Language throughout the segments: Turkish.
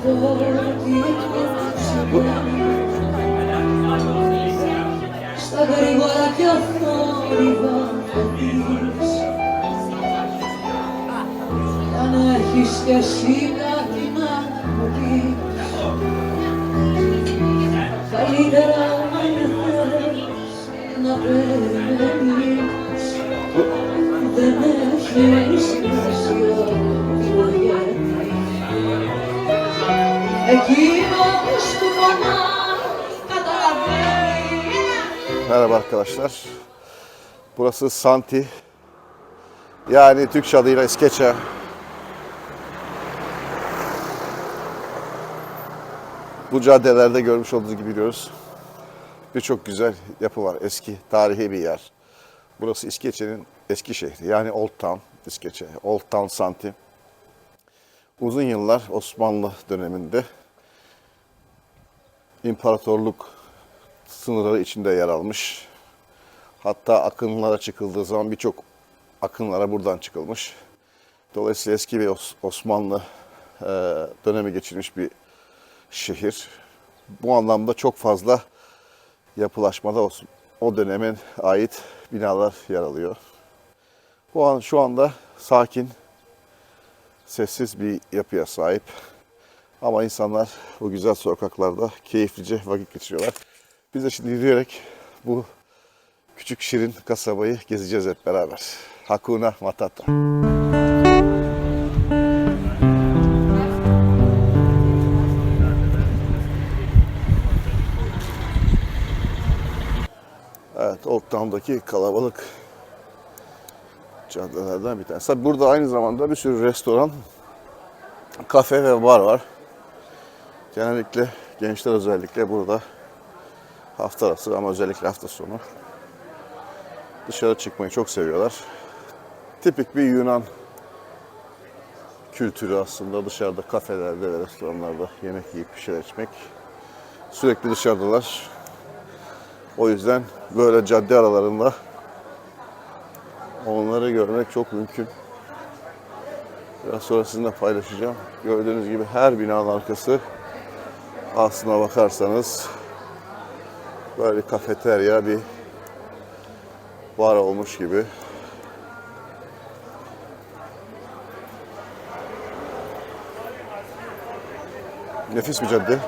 Στα γρήγορα κι αθόρυβα φωτείς. Αν έχεις κι εσύ κάτι να μου πεις, καλύτερα αν θες να περιμένεις. Δεν έχει σημασία το γιατί. Εκείνος που πονά καταλαβαίνει. Merhaba arkadaşlar. Burası Santi. Yani Türkçe adıyla İskeçe. Bu caddelerde görmüş olduğunuz gibi gidiyoruz. Birçok güzel yapı var. Eski, tarihi bir yer. Burası İskeçe'nin eski şehri. Yani Old Town İskeçe. Old Town Santi. Uzun yıllar Osmanlı döneminde imparatorluk sınırları içinde yer almış. Hatta akınlara çıkıldığı zaman birçok akınlara buradan çıkılmış. Dolayısıyla eski bir Osmanlı dönemi geçirmiş bir şehir. Bu anlamda çok fazla yapılaşmada o döneme ait binalar yer alıyor. Şu anda sakin, sessiz bir yapıya sahip. Ama insanlar bu güzel sokaklarda keyiflice vakit geçiriyorlar. Biz de şimdi yürüyerek bu küçük şirin kasabayı gezeceğiz hep beraber. Hakuna Matata. Evet, Old Town'daki kalabalık caddelerden bir tanesi. Burada aynı zamanda bir sürü restoran, kafe ve bar var. Genellikle gençler özellikle burada hafta arası ama özellikle hafta sonu dışarı çıkmayı çok seviyorlar. Tipik bir Yunan kültürü aslında dışarıda kafelerde ve restoranlarda yemek yiyip bir şeyler içmek. Sürekli dışarıdalar. O yüzden böyle cadde aralarında onları görmek çok mümkün. Biraz sonra sizinle paylaşacağım. Gördüğünüz gibi her binanın arkası aslına bakarsanız böyle bir kafeterya, bir bar olmuş gibi. Nefis bir cadde.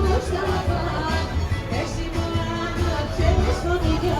Mustafa, εσύ μου άνοιξες φωτιά.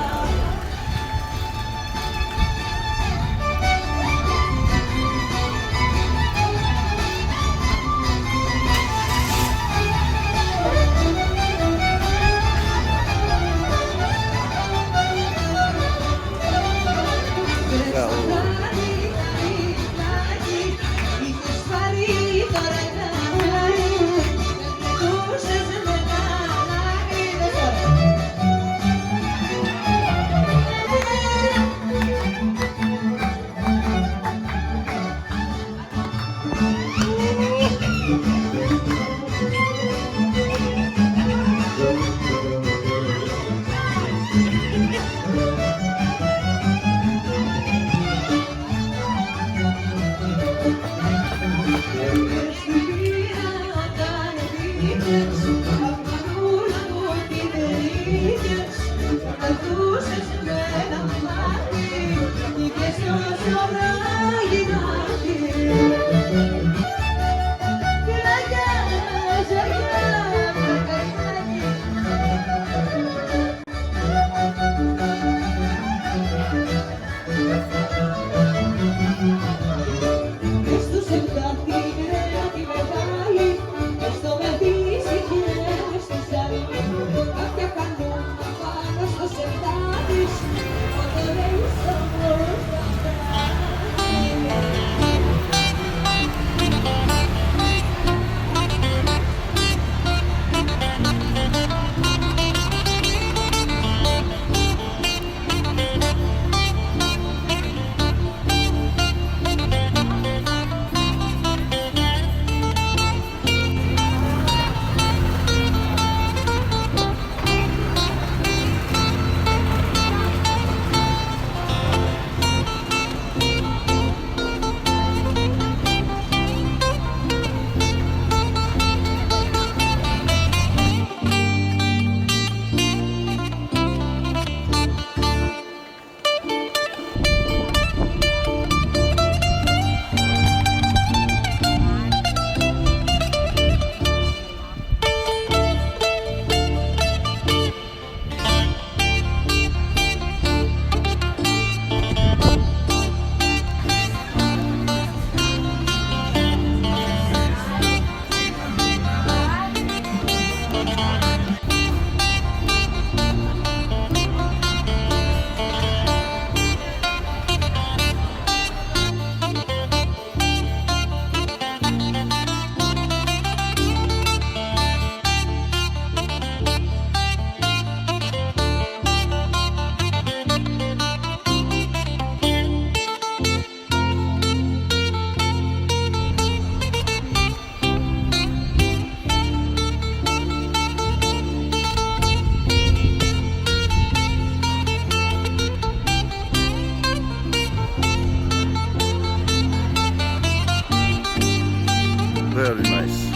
Very nice.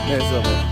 Ne zaman?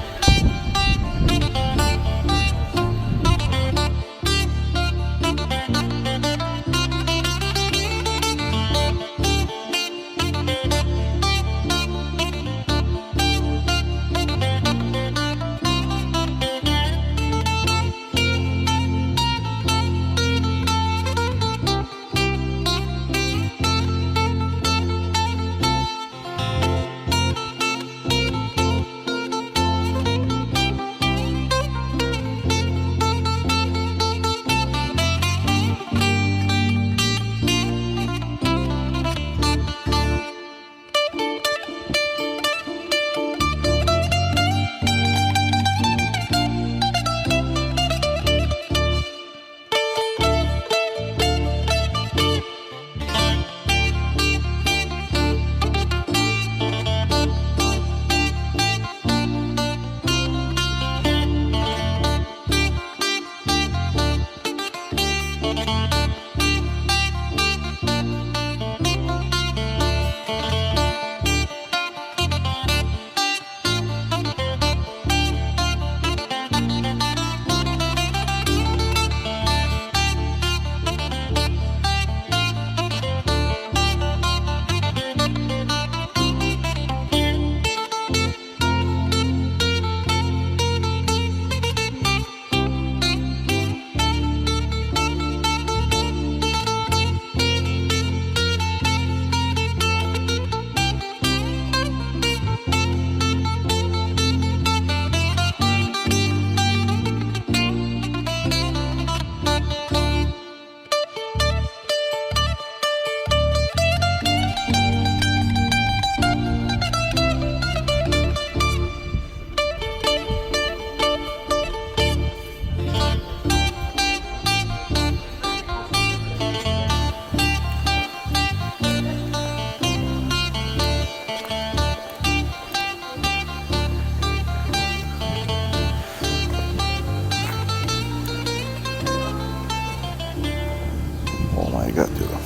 Oh my god diyorum.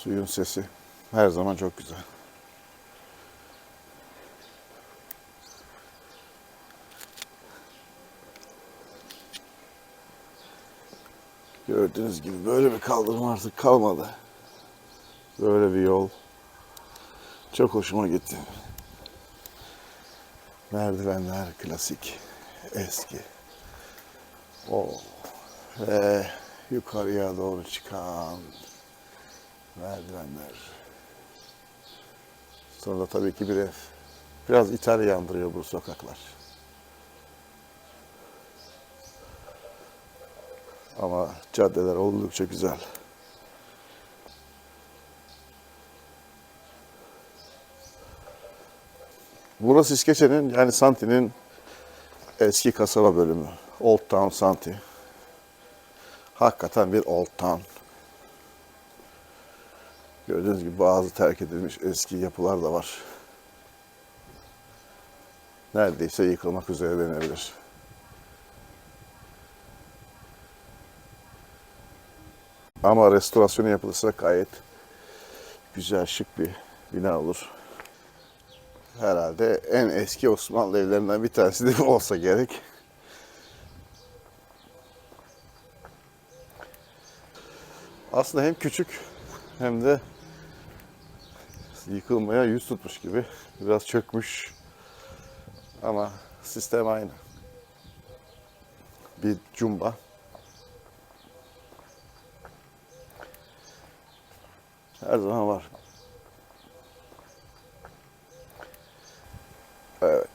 Suyun sesi her zaman çok güzel. Gördüğünüz gibi böyle bir kaldırım artık kalmadı. Böyle bir yol. Çok hoşuma gitti. Merdivenler klasik, eski. Ve yukarıya doğru çıkan merdivenler. Sonra da tabii ki bir ev. Biraz İtalya andırıyor bu sokaklar. Ama caddeler oldukça güzel. Burası İskeçe'nin yani Santi'nin eski kasaba bölümü. Old Town Santi. Hakikaten bir Old Town. Gördüğünüz gibi bazı terk edilmiş eski yapılar da var. Neredeyse yıkılmak üzere denebilir. Ama restorasyonu yapılırsa gayet güzel, şık bir bina olur. Herhalde en eski Osmanlı evlerinden bir tanesi de olsa gerek. Aslında hem küçük hem de yıkılmaya yüz tutmuş gibi. Biraz çökmüş. Ama sistem aynı. Bir cumba. Her zaman var. Evet.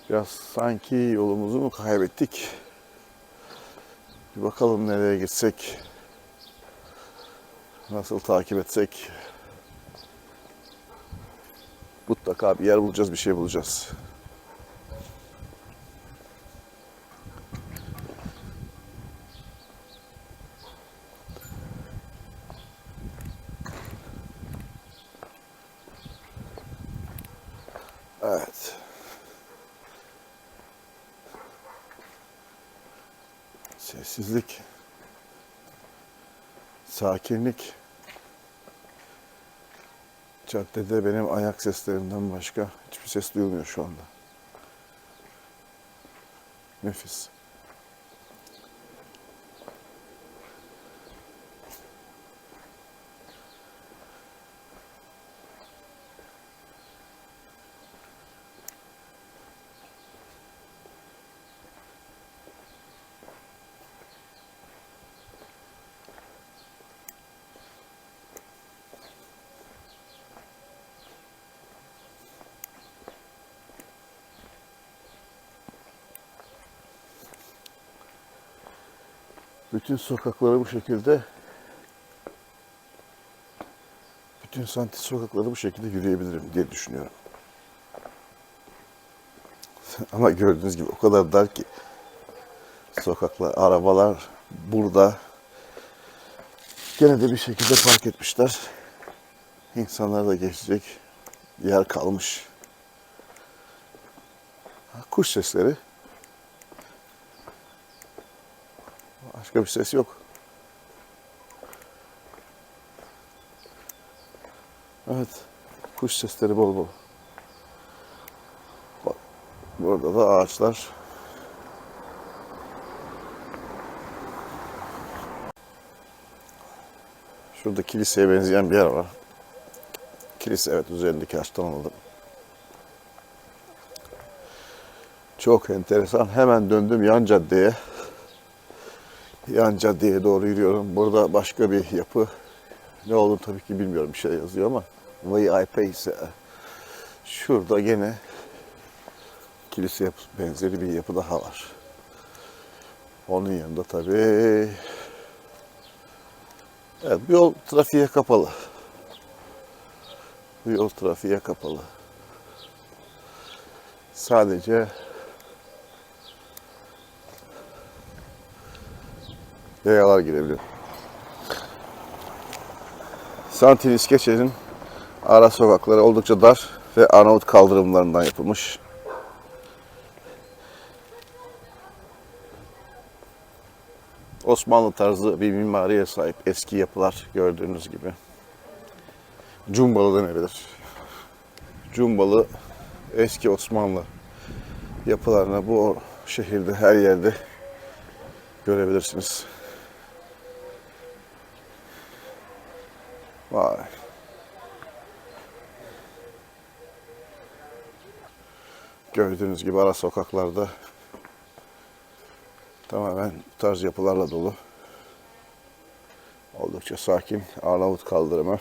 Biraz sanki yolumuzu mu kaybettik? Bir bakalım nereye gitsek, nasıl takip etsek. Mutlaka bir yer bulacağız, bir şey bulacağız. Evet. Sessizlik, sakinlik. Caddede benim ayak seslerimden başka hiçbir ses duyulmuyor şu anda. Nefis. Bütün sokakları bu şekilde, bütün santi sokakları bu şekilde yürüyebilirim diye düşünüyorum. Ama gördüğünüz gibi o kadar dar ki sokaklar, arabalar burada. Gene de bir şekilde park etmişler. İnsanlar da geçecek yer kalmış. Kuş sesleri. Başka bir ses yok. Evet. Kuş sesleri bol bol. Bak, burada da ağaçlar. Şurada kiliseye benzeyen bir yer var. Kilise, evet, üzerindeki ağaçtan anladım. Çok enteresan. Hemen döndüm yan caddeye. Yan caddeye doğru yürüyorum. Burada başka bir yapı. Ne olduğunu tabii ki bilmiyorum. Bir şey yazıyor ama. VIP ise şurada gene kilise benzeri bir yapı daha var. Onun yanında tabii, evet, bu yol trafiğe kapalı. Bu yol trafiğe kapalı. Sadece yayalar girebiliyor. Santin İskeçe'nin ara sokakları oldukça dar ve Arnavut kaldırımlarından yapılmış. Osmanlı tarzı bir mimariye sahip eski yapılar gördüğünüz gibi. Cumbalı denebilir. Cumbalı eski Osmanlı yapılarını bu şehirde her yerde görebilirsiniz. Vay. Gördüğünüz gibi ara sokaklarda tamamen bu tarz yapılarla dolu. Oldukça sakin. Arnavut kaldırımı.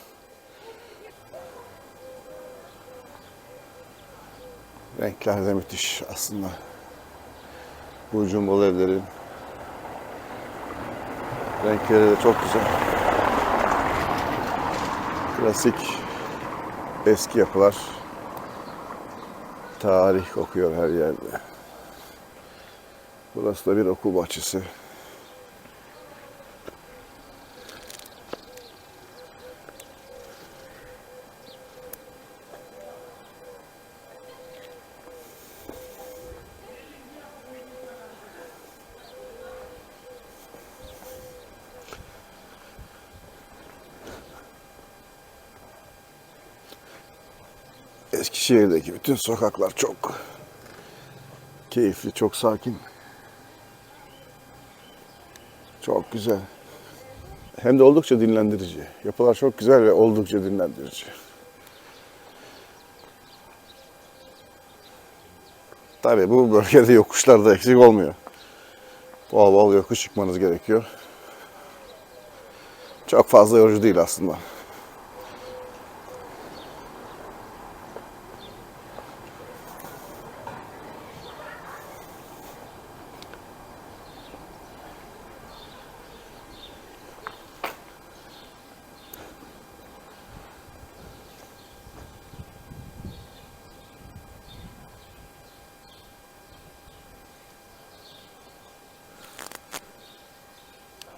Renkler de müthiş aslında. Bu cumbalı evlerin renkleri de çok güzel. Klasik eski yapılar. Tarih kokuyor her yerde. Burası da bir okul bahçesi. Eskişehir'deki bütün sokaklar çok Keyifli, çok sakin. Çok güzel. Hem de oldukça dinlendirici. Yapılar çok güzel ve oldukça dinlendirici. Tabii bu bölgede yokuşlar da eksik olmuyor. Bol bol yokuş çıkmanız gerekiyor. Çok fazla yorucu değil aslında.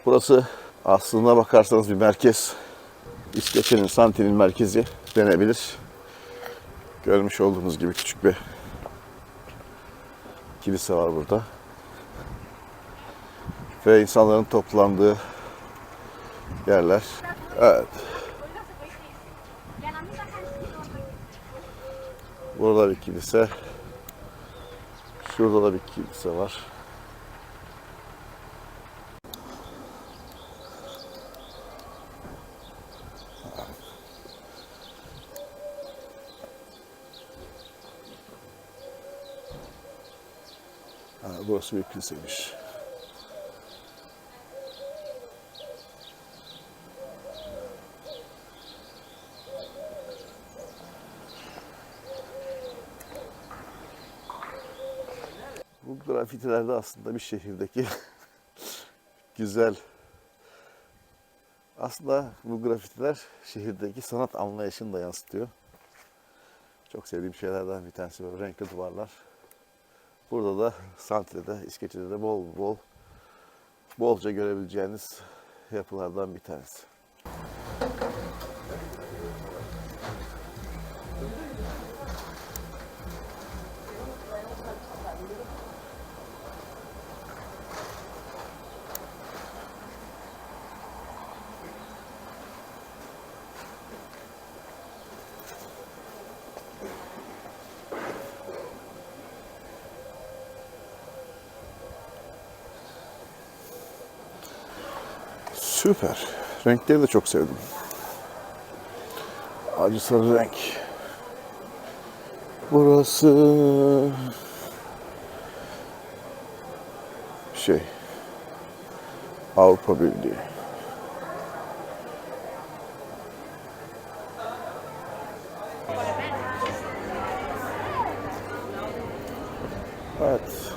Burası aslına bakarsanız bir merkez. İskeçe'nin, Santi'nin merkezi denebilir. Görmüş olduğunuz gibi küçük bir kilise var burada. Ve insanların toplandığı yerler. Evet. Burada bir kilise. Şurada da bir kilise var. Burası bir kiliseymiş. Bu grafitilerde aslında bir şehirdeki güzel. Aslında bu grafitiler şehirdeki sanat anlayışını da yansıtıyor. Çok sevdiğim şeylerden bir tanesi böyle renkli duvarlar. Burada da Santi'de, İskeçe'de de bolca görebileceğiniz yapılardan bir tanesi. Süper. Renkleri de çok sevdim. Acı sarı renk. Burası Avrupa Birliği. Evet.